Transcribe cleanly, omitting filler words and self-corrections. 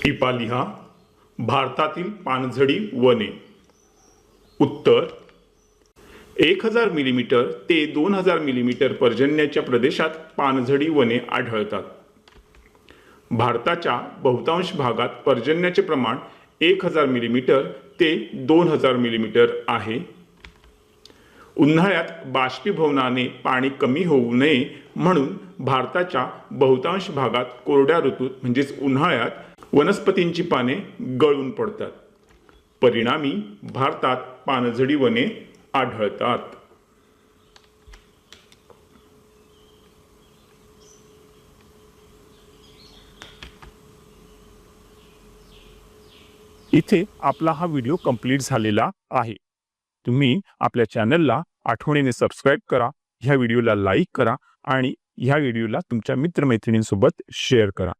टिपा लिहा. भारतातील पानझडी वने. उत्तर 1000 मिलीमीटर ते 2000 मिलीमीटर पर्जन्याच्या प्रदेशात पानझडी वने आढळतात. भारताच्या बहुतांश भागात पर्जन्याचे प्रमाण 1000 मिलीमीटर ते 2000 मिलीमीटर आहे. उन्हाळ्यात बाष्पीभवनाने पाणी कमी होऊ नये म्हणून भारताच्या बहुतांश भागात कोरड्या ऋतूत म्हणजेच उन्हाळ्यात वनस्पतींची पाने गळून पडतात. परिणामी भारतात पानझडी वने आढळतात. इथे आपला हा व्हिडिओ कंप्लीट झालेला आहे. तुम्ही आपल्या चॅनलला आठवणीने सबस्क्राईब करा, ह्या व्हिडिओला लाईक करा आणि ह्या व्हिडिओला तुमच्या मित्रमैत्रिणींसोबत शेअर करा.